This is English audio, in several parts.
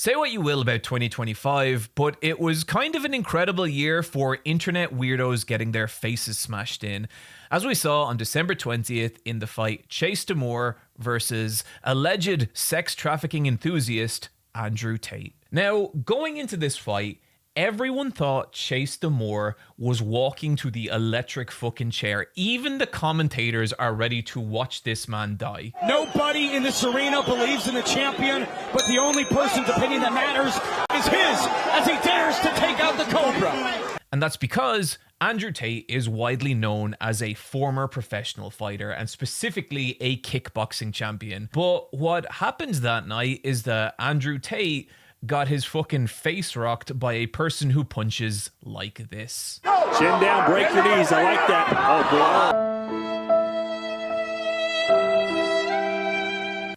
Say what you will about 2025, but it was kind of an incredible year for internet weirdos getting their faces smashed in, as we saw on December 20th in the fight Chase Demoor versus alleged sex trafficking enthusiast Andew Tate. Now, going into this fight, everyone thought Chase Demoor was walking to the electric fucking chair. Even the commentators are ready to watch this man die. Nobody in this arena believes in the champion, but the only person's opinion that matters is his as he dares to take out the Cobra. And that's because Andew Tate is widely known as a former professional fighter and specifically a kickboxing champion. But what happened that night is that Andew Tate got his fucking face rocked by a person who punches like this. Chin down, break your knees. I like that. Oh, boy.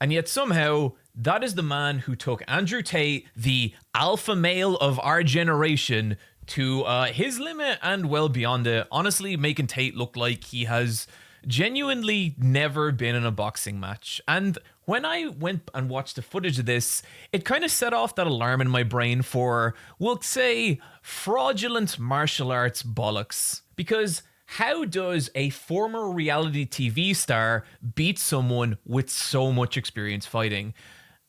And yet somehow, that is the man who took Andew Tate, the alpha male of our generation, to his limit and well beyond it. Honestly, making Tate look like he has genuinely never been in a boxing match. And when I went and watched the footage of this, it kind of set off that alarm in my brain for, we'll say, fraudulent martial arts bollocks. Because how does a former reality TV star beat someone with so much experience fighting?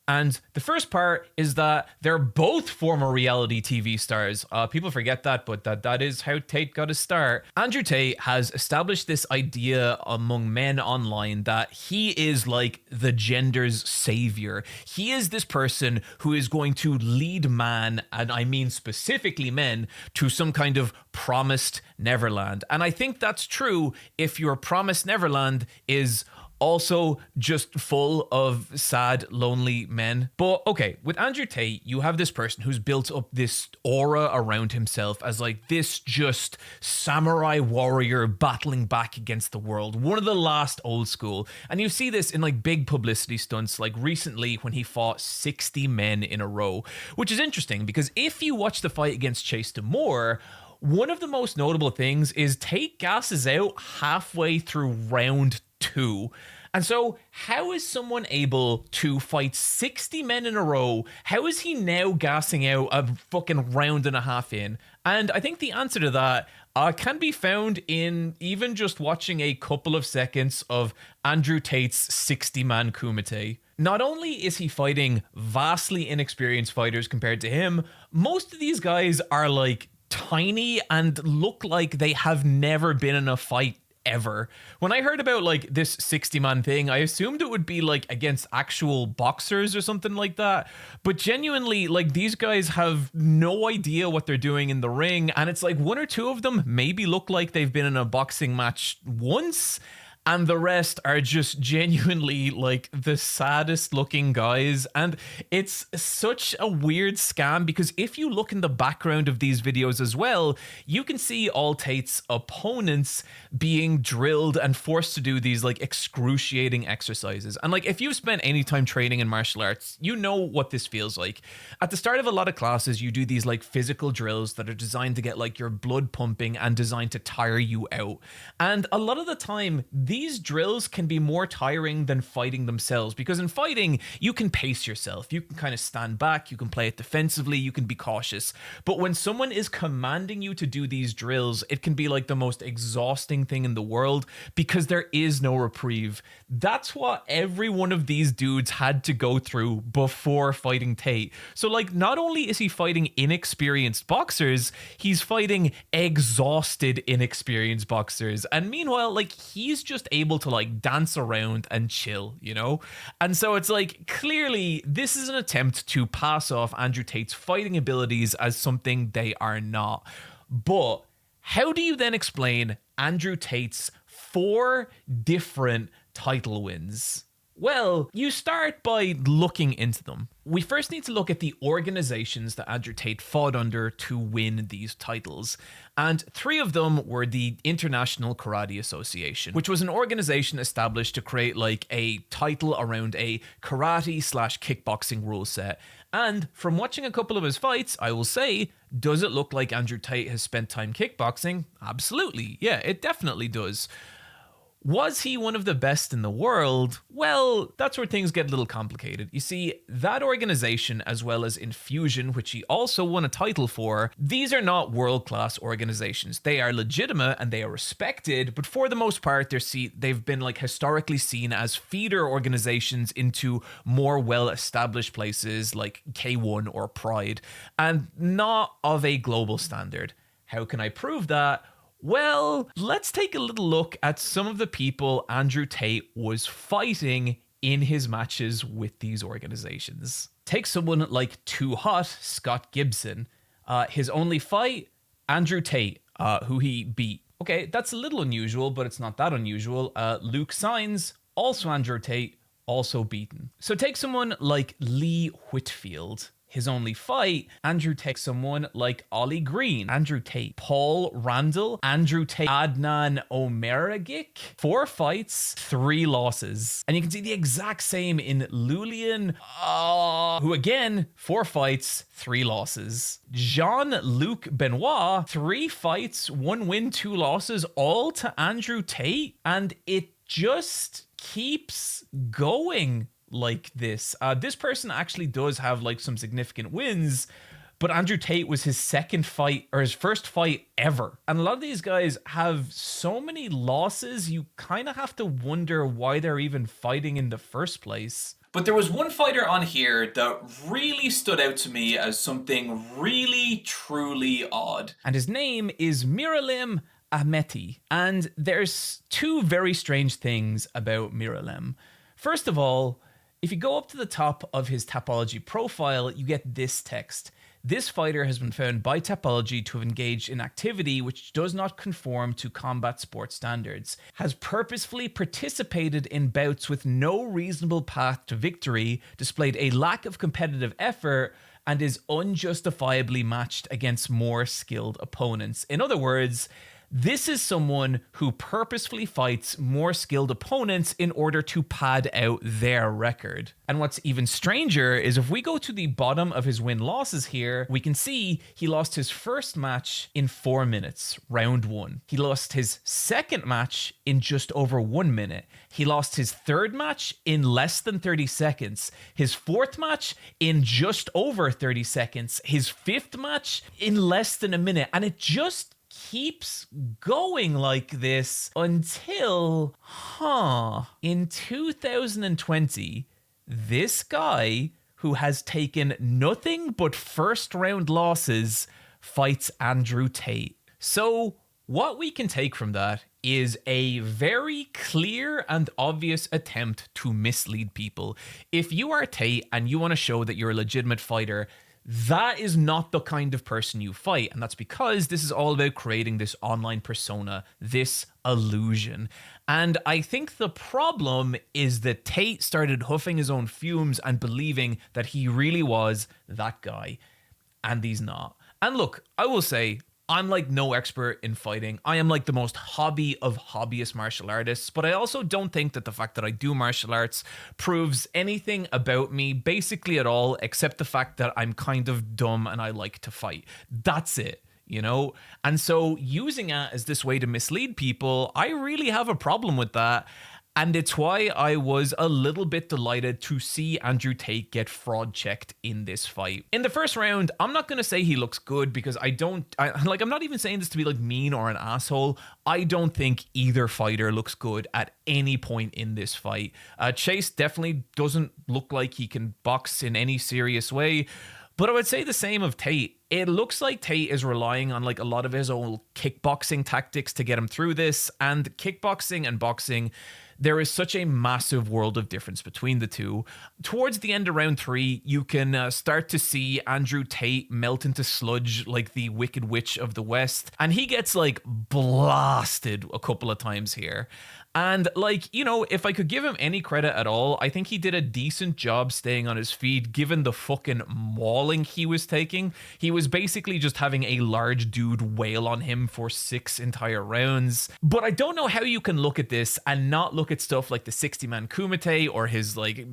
And the first part is that they're both former reality TV stars. People forget that, but that is how Tate got his start. Andew Tate has established this idea among men online that he is like the gender's savior. He is this person who is going to lead man, and I mean specifically men, to some kind of promised Neverland. And I think that's true if your promised Neverland is also just full of sad, lonely men. But okay, with Andew Tate, you have this person who's built up this aura around himself as like this just samurai warrior battling back against the world. One of the last old school. And you see this in like big publicity stunts, like recently when he fought 60 men in a row, which is interesting because if you watch the fight against Chase Demoor, one of the most notable things is Tate gasses out halfway through round 2. And so how is someone able to fight 60 men in a row? How is he now gassing out a fucking round and a half in? And I think the answer to that can be found in even just watching a couple of seconds of Andew Tate's 60-man kumite. Not only is he fighting vastly inexperienced fighters compared to him, most of these guys are like tiny and look like they have never been in a fight ever. When I heard about like this 60-man thing, I assumed it would be like against actual boxers or something like that. But genuinely, like these guys have no idea what they're doing in the ring. And it's like one or two of them maybe look like they've been in a boxing match once. And the rest are just genuinely like the saddest looking guys. And it's such a weird scam because if you look in the background of these videos as well, you can see all Tate's opponents being drilled and forced to do these like excruciating exercises. And like if you've spent any time training in martial arts, you know what this feels like. At the start of a lot of classes, you do these like physical drills that are designed to get like your blood pumping and designed to tire you out. And a lot of the time, these drills can be more tiring than fighting themselves because in fighting, you can pace yourself. You can kind of stand back. You can play it defensively. You can be cautious. But when someone is commanding you to do these drills, it can be like the most exhausting thing in the world because there is no reprieve. That's what every one of these dudes had to go through before fighting Tate. So like not only is he fighting inexperienced boxers, he's fighting exhausted inexperienced boxers. And meanwhile, like he's just able to like dance around and chill, you know? And so it's like clearly this is an attempt to pass off Andew Tate's fighting abilities as something they are not. But how do you then explain Andew Tate's 4 different title wins? Well, you start by looking into them. We first need to look at the organizations that Andew Tate fought under to win these titles. And 3 of them were the International Karate Association, which was an organization established to create like a title around a karate/kickboxing rule set. And from watching a couple of his fights, I will say, does it look like Andew Tate has spent time kickboxing? Absolutely. Yeah, it definitely does. Was he one of the best in the world? Well, that's where things get a little complicated. You see, that organization, as well as Infusion, which he also won a title for, these are not world-class organizations. They are legitimate and they are respected, but for the most part, they've been like historically seen as feeder organizations into more well-established places like K1 or Pride, and not of a global standard. How can I prove that? Well, let's take a little look at some of the people Andew Tate was fighting in his matches with these organizations. Take someone like Too Hot, Scott Gibson. His only fight, Andew Tate, who he beat. Okay, that's a little unusual, but it's not that unusual. Luke Sainz, also Andew Tate, also beaten. So take someone like Lee Whitfield. His only fight, Andew Tate. Someone like Ollie Green, Andew Tate. Paul Randall, Andew Tate. Adnan Omeragic, 4 fights, 3 losses. And you can see the exact same in Lulian, who again, 4 fights, 3 losses. Jean-Luc Benoit, 3 fights, 1 win, 2 losses, all to Andew Tate. And it just keeps going like this. This person actually does have like some significant wins, but Andew Tate was his second fight, or his first fight ever. And a lot of these guys have so many losses, you kind of have to wonder why they're even fighting in the first place. But there was one fighter on here that really stood out to me as something really, truly odd. And his name is Miralem Ahmeti. And there's 2 very strange things about Miralem. First of all, if you go up to the top of his Tapology profile, you get this text. This fighter has been found by Tapology to have engaged in activity which does not conform to combat sport standards, has purposefully participated in bouts with no reasonable path to victory, displayed a lack of competitive effort, and is unjustifiably matched against more skilled opponents. In other words, this is someone who purposefully fights more skilled opponents in order to pad out their record. And what's even stranger is if we go to the bottom of his win-losses here, we can see he lost his first match in 4 minutes, round 1. He lost his second match in just over 1 minute. He lost his third match in less than 30 seconds. His fourth match in just over 30 seconds. His fifth match in less than a minute. And it just keeps going like this until, in 2020, this guy who has taken nothing but first round losses fights Andew Tate. So what we can take from that is a very clear and obvious attempt to mislead people. If you are Tate and you want to show that you're a legitimate fighter, that is not the kind of person you fight. And that's because this is all about creating this online persona, this illusion. And I think the problem is that Tate started huffing his own fumes and believing that he really was that guy. And he's not. And look, I will say, I'm like no expert in fighting. I am like the most hobby of hobbyist martial artists, but I also don't think that the fact that I do martial arts proves anything about me basically at all, except the fact that I'm kind of dumb and I like to fight. That's it, you know? And so using it as this way to mislead people, I really have a problem with that. And it's why I was a little bit delighted to see Andew Tate get fraud checked in this fight. In the first round, I'm not going to say he looks good because I'm not even saying this to be like mean or an asshole. I don't think either fighter looks good at any point in this fight. Chase definitely doesn't look like he can box in any serious way. But I would say the same of Tate. It looks like Tate is relying on like a lot of his old kickboxing tactics to get him through this. And kickboxing and boxing, there is such a massive world of difference between the two. Towards the end of round 3, you can start to see Andew Tate melt into sludge like the Wicked Witch of the West. And he gets like blasted a couple of times here. And like, you know, if I could give him any credit at all, I think he did a decent job staying on his feet given the fucking mauling he was taking. He was basically just having a large dude wail on him for 6 entire rounds. But I don't know how you can look at this and not look at stuff like the 60-man Kumite or his like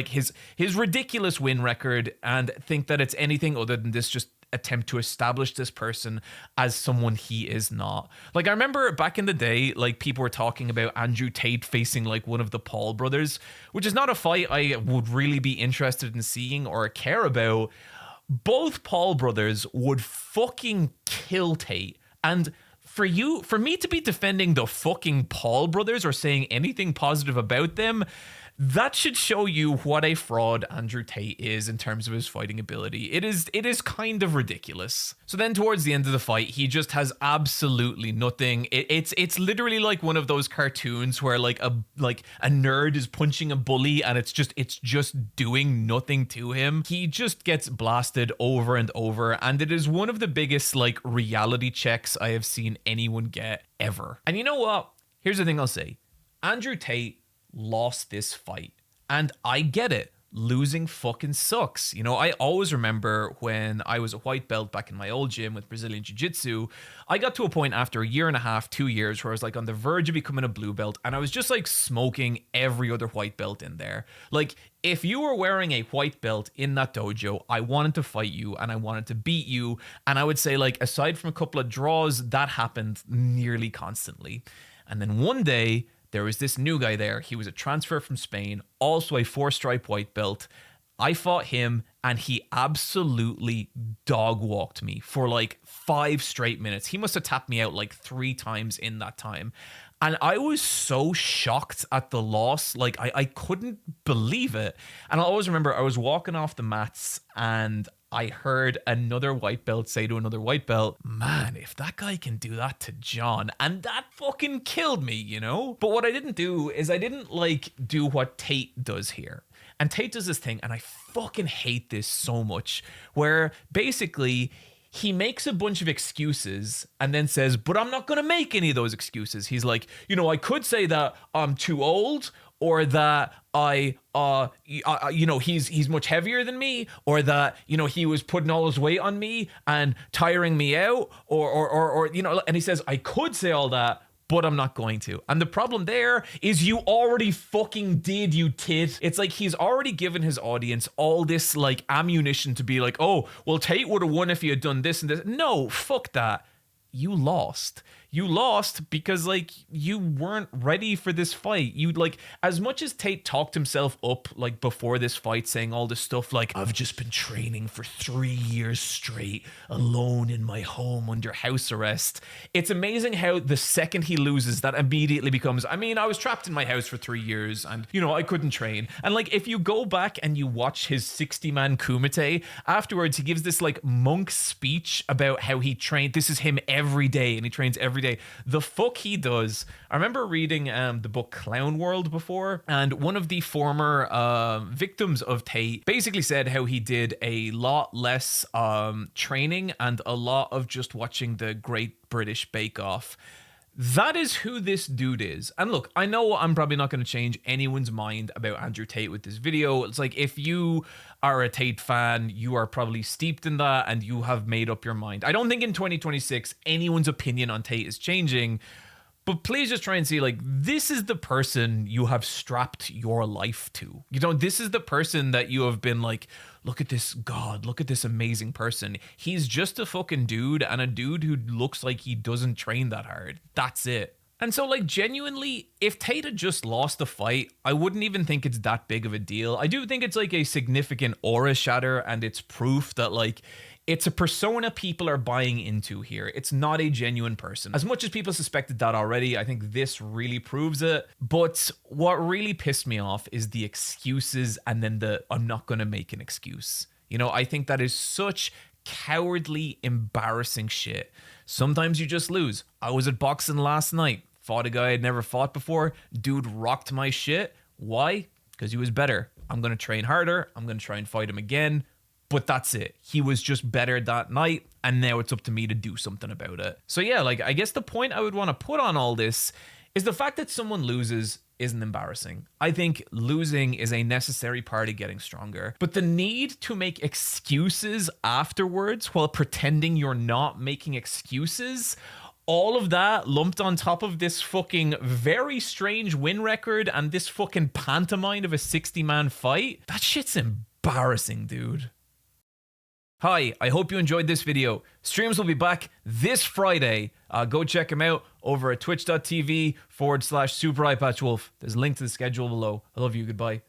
his ridiculous win record and think that it's anything other than this just attempt to establish this person as someone he is not. Like, I remember back in the day, like, people were talking about Andew Tate facing like one of the Paul brothers, which is not a fight I would really be interested in seeing or care about. Both Paul brothers would fucking kill Tate. And for me to be defending the fucking Paul brothers or saying anything positive about them, that should show you what a fraud Andew Tate is in terms of his fighting ability. It is kind of ridiculous. So then towards the end of the fight, he just has absolutely nothing. It's literally like one of those cartoons where like a nerd is punching a bully and it's just doing nothing to him. He just gets blasted over and over, and it is one of the biggest like reality checks I have seen anyone get ever. And you know what? Here's the thing I'll say. Andew Tate lost this fight, and I get it. Losing fucking sucks. You know, I always remember when I was a white belt back in my old gym with Brazilian Jiu-Jitsu, I got to a point after a year and a half, 2 years, where I was like on the verge of becoming a blue belt, and I was just like smoking every other white belt in there. Like, if you were wearing a white belt in that dojo, I wanted to fight you and I wanted to beat you. And I would say, like, aside from a couple of draws, that happened nearly constantly. And then one day, there was this new guy there. He was a transfer from Spain, also a 4-stripe white belt. I fought him and he absolutely dog walked me for like 5 straight minutes. He must have tapped me out like 3 times in that time. And I was so shocked at the loss. Like, I couldn't believe it. And I'll always remember I was walking off the mats and I heard another white belt say to another white belt, man, if that guy can do that to John, and that fucking killed me, you know? But what I didn't do is I didn't like do what Tate does here. And Tate does this thing, and I fucking hate this so much, where basically he makes a bunch of excuses and then says, but I'm not going to make any of those excuses. He's like, you know, I could say that I'm too old, or that he's much heavier than me, or that, you know, he was putting all his weight on me and tiring me out, or you know, and he says, I could say all that, but I'm not going to. And the problem there is you already fucking did, you tit. It's like he's already given his audience all this like ammunition to be like, oh, well, Tate would have won if he had done this and this. No, fuck that. You lost. You lost because, like, you weren't ready for this fight. You, like, as much as Tate talked himself up, like, before this fight, saying all this stuff like, I've just been training for 3 years straight, alone in my home under house arrest. It's amazing how the second he loses, that immediately becomes, I mean, I was trapped in my house for 3 years and, you know, I couldn't train. And, like, if you go back and you watch his 60-man Kumite, afterwards he gives this, like, monk speech about how he trained. This is him every day, and he trains every day. The fuck he does. I remember reading the book Clown World before, and one of the former victims of Tate basically said how he did a lot less training and a lot of just watching the Great British Bake Off. That is who this dude is. And look, I know I'm probably not going to change anyone's mind about Andew Tate with this video. It's like, if you are a Tate fan, you are probably steeped in that and you have made up your mind. I don't think in 2026 anyone's opinion on Tate is changing, but please just try and see, like, this is the person you have strapped your life to. You know, this is the person that you have been like, look at this god, look at this amazing person. He's just a fucking dude, and a dude who looks like he doesn't train that hard. That's it. And so, like, genuinely, if Tate had just lost the fight, I wouldn't even think it's that big of a deal. I do think it's like a significant aura shatter, and it's proof that, like, it's a persona people are buying into here. It's not a genuine person. As much as people suspected that already, I think this really proves it. But what really pissed me off is the excuses and then the I'm not going to make an excuse. You know, I think that is such cowardly, embarrassing shit. Sometimes you just lose. I was at boxing last night. Fought a guy I'd never fought before. Dude rocked my shit. Why? Because he was better. I'm going to train harder. I'm going to try and fight him again. But that's it. He was just better that night, and now it's up to me to do something about it. So yeah, like, I guess the point I would want to put on all this is the fact that someone loses isn't embarrassing. I think losing is a necessary part of getting stronger. But the need to make excuses afterwards while pretending you're not making excuses, all of that lumped on top of this fucking very strange win record and this fucking pantomime of a 60-man fight, that shit's embarrassing, dude. Hi, I hope you enjoyed this video. Streams will be back this Friday. Go check them out over at twitch.tv/SuperEyePatchWolf. There's a link to the schedule below. I love you. Goodbye.